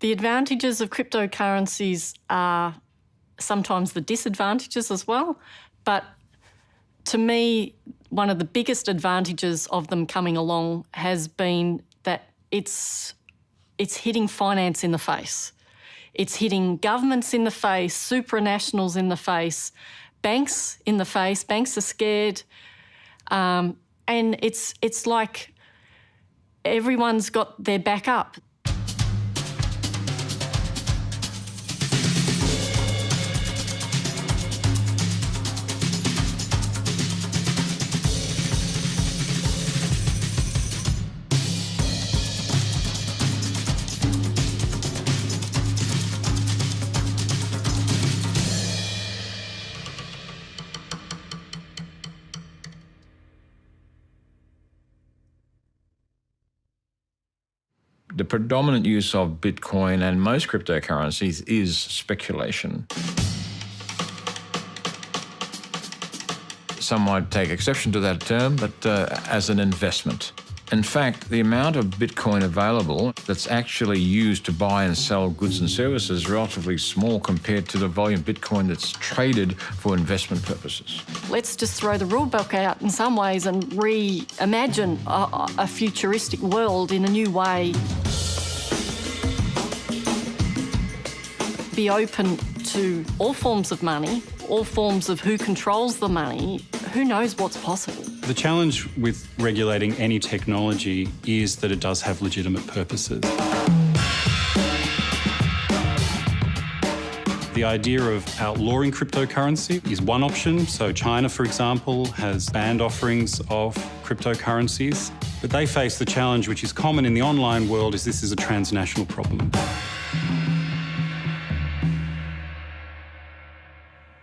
The advantages of cryptocurrencies are sometimes the disadvantages as well. But to me, one of the biggest advantages of them coming along has been that it's hitting finance in the face. It's hitting governments in the face, supranationals in the face, banks in the face. Banks are scared. And it's like everyone's got their back up. The predominant use of Bitcoin and most cryptocurrencies is speculation. Some might take exception to that term, but as an investment. In fact, the amount of Bitcoin available that's actually used to buy and sell goods and services is relatively small compared to the volume of Bitcoin that's traded for investment purposes. Let's just throw the rule book out in some ways and reimagine a futuristic world in a new way. Be open to all forms of money, all forms of who controls the money. Who knows what's possible? The challenge with regulating any technology is that it does have legitimate purposes. The idea of outlawing cryptocurrency is one option. So China, for example, has banned offerings of cryptocurrencies. But they face the challenge, which is common in the online world, is this is a transnational problem.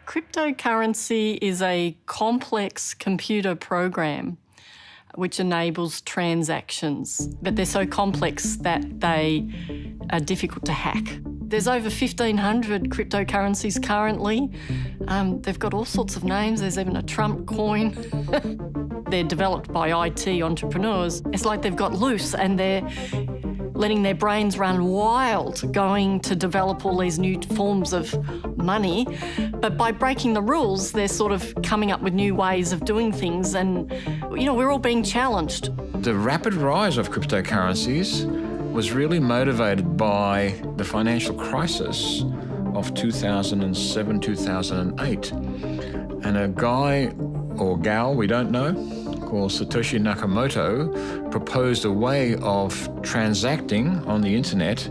Cryptocurrency is a complex computer program which enables transactions, but they're so complex that they are difficult to hack. There's over 1,500 cryptocurrencies currently. They've got all sorts of names. There's even a Trump coin. They're developed by IT entrepreneurs. It's like they've got loose and they're letting their brains run wild, going to develop all these new forms of money. But by breaking the rules, they're sort of coming up with new ways of doing things. And, you know, we're all being challenged. The rapid rise of cryptocurrencies was really motivated by the financial crisis of 2007, 2008. And a guy or gal, we don't know, called Satoshi Nakamoto, proposed a way of transacting on the internet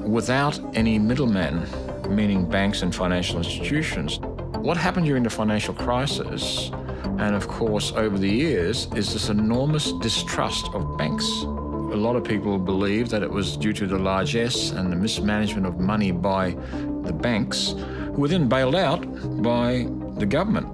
without any middleman, meaning banks and financial institutions. What happened during the financial crisis, and of course over the years, is this enormous distrust of banks. A lot of people believe that it was due to the largesse and the mismanagement of money by the banks, who were then bailed out by the government.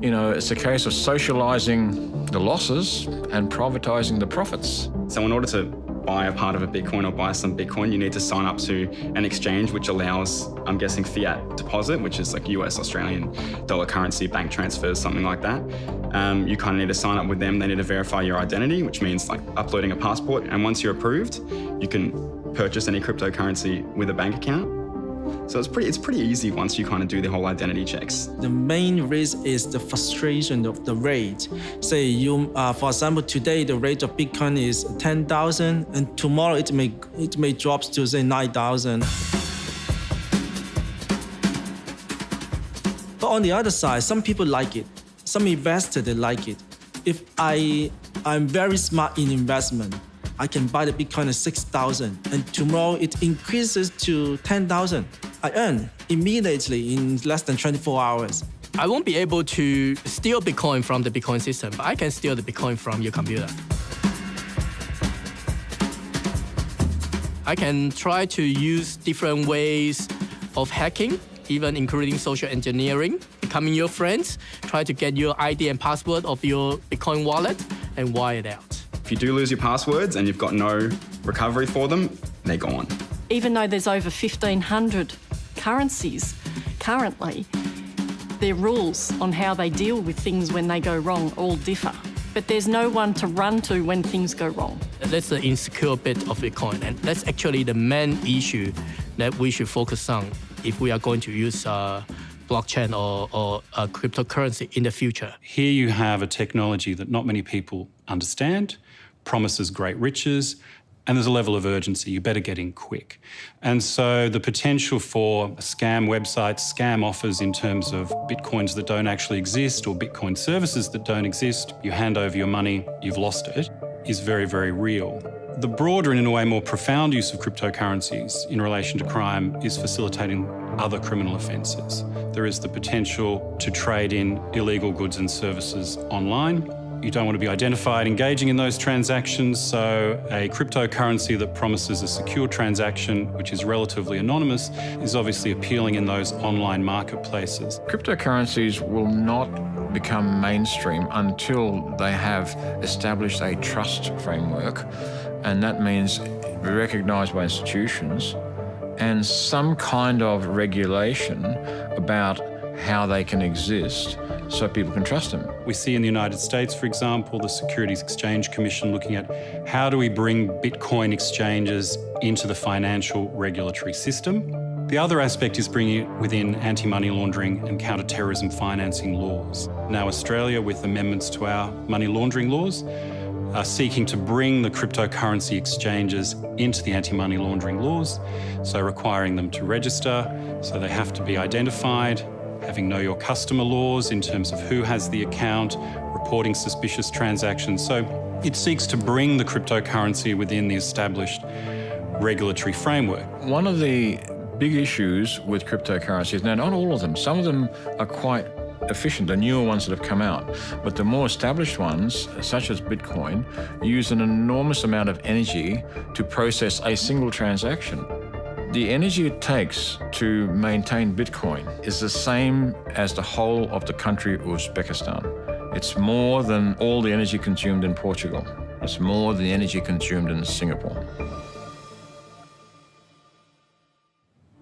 You know, it's a case of socializing the losses and privatizing the profits. So in order to buy a part of a Bitcoin or buy some Bitcoin, you need to sign up to an exchange which allows, I'm guessing, fiat deposit, which is like US, Australian dollar currency, bank transfers, something like that. You kind of need to sign up with them. They need to verify your identity, which means like uploading a passport. And once you're approved, you can purchase any cryptocurrency with a bank account. So it's pretty easy once you kind of do the whole identity checks. The main risk is the frustration of the rate. Say you, for example, today the rate of Bitcoin is 10,000, and tomorrow it may drop to say 9,000. But on the other side, some people like it. Some investors, they like it. If I'm very smart in investment, I can buy the Bitcoin at 6,000, and tomorrow it increases to 10,000. I earn immediately in less than 24 hours. I won't be able to steal Bitcoin from the Bitcoin system, but I can steal the Bitcoin from your computer. I can try to use different ways of hacking, even including social engineering, becoming your friends, try to get your ID and password of your Bitcoin wallet and wire it out. If you do lose your passwords and you've got no recovery for them, they're gone. Even though there's over 1,500 currencies currently, their rules on how they deal with things when they go wrong all differ. but there's no one to run to when things go wrong. That's the insecure bit of Bitcoin, and that's actually the main issue that we should focus on if we are going to use blockchain or cryptocurrency in the future. Here you have a technology that not many people understand, promises great riches, and there's a level of urgency. You better get in quick. And so the potential for scam websites, scam offers in terms of Bitcoins that don't actually exist or Bitcoin services that don't exist, you hand over your money, you've lost it, is very, very real. The broader and in a way more profound use of cryptocurrencies in relation to crime is facilitating other criminal offences. There is the potential to trade in illegal goods and services online. You don't want to be identified engaging in those transactions, so a cryptocurrency that promises a secure transaction, which is relatively anonymous, is obviously appealing in those online marketplaces. Cryptocurrencies will not become mainstream until they have established a trust framework, and that means recognised by institutions, and some kind of regulation about how they can exist so people can trust them. We see in the United States, for example, the Securities Exchange Commission looking at how do we bring Bitcoin exchanges into the financial regulatory system. The other aspect is bringing it within anti-money laundering and counter-terrorism financing laws. Now Australia, with amendments to our money laundering laws, are seeking to bring the cryptocurrency exchanges into the anti-money laundering laws, so requiring them to register, so they have to be identified, having know your customer laws in terms of who has the account, reporting suspicious transactions. So it seeks to bring the cryptocurrency within the established regulatory framework. One of the big issues with cryptocurrencies, now not all of them, some of them are quite efficient, the newer ones that have come out, but the more established ones, such as Bitcoin, use an enormous amount of energy to process a single transaction. The energy it takes to maintain Bitcoin is the same as the whole of the country Uzbekistan. It's more than all the energy consumed in Portugal. It's more than the energy consumed in Singapore.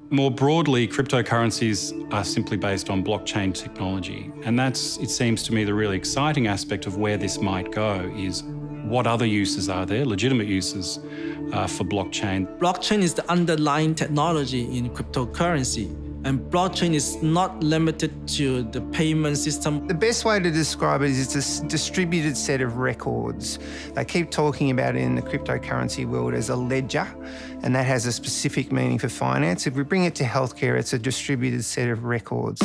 More broadly, cryptocurrencies are simply based on blockchain technology. And that's, it seems to me, the really exciting aspect of where this might go is what other uses are there, legitimate uses for blockchain. Blockchain is the underlying technology in cryptocurrency, and blockchain is not limited to the payment system. The best way to describe it is it's a distributed set of records. They keep talking about it in the cryptocurrency world as a ledger, and that has a specific meaning for finance. If we bring it to healthcare, it's a distributed set of records.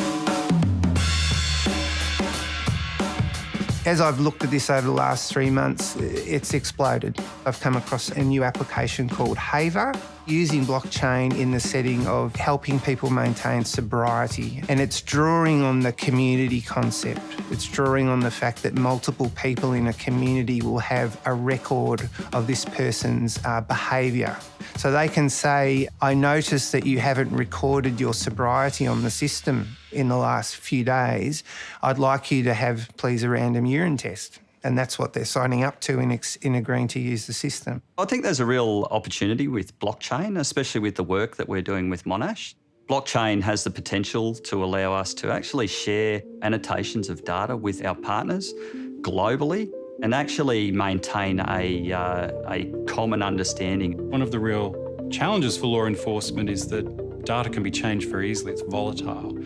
As I've looked at this over the last 3 months, it's exploded. I've come across a new application called Haver, using blockchain in the setting of helping people maintain sobriety. And it's drawing on the community concept. It's drawing on the fact that multiple people in a community will have a record of this person's behaviour. So they can say, I noticed that you haven't recorded your sobriety on the system in the last few days. I'd like you to have, please, a random urine test. And that's what they're signing up to in agreeing to use the system. I think there's a real opportunity with blockchain, especially with the work that we're doing with Monash. Blockchain has the potential to allow us to actually share annotations of data with our partners globally and actually maintain a common understanding. One of the real challenges for law enforcement is that data can be changed very easily. It's volatile.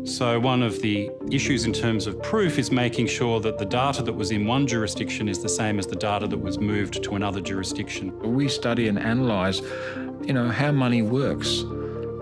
So one of the issues in terms of proof is making sure that the data that was in one jurisdiction is the same as the data that was moved to another jurisdiction. We study and analyse, how money works.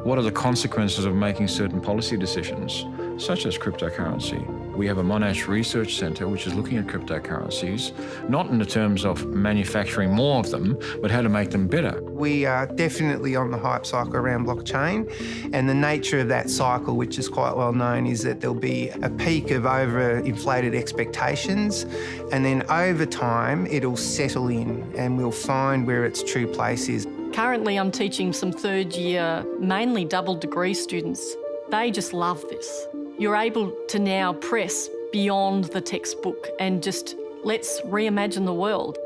What are the consequences of making certain policy decisions, such as cryptocurrency? We have a Monash Research Centre which is looking at cryptocurrencies, not in the terms of manufacturing more of them, but how to make them better. We are definitely on the hype cycle around blockchain, and the nature of that cycle, which is quite well known, is that there'll be a peak of overinflated expectations, and then over time it'll settle in and we'll find where its true place is. Currently, I'm teaching some third year, mainly double degree students. They just love this. You're able to now press beyond the textbook and just let's reimagine the world.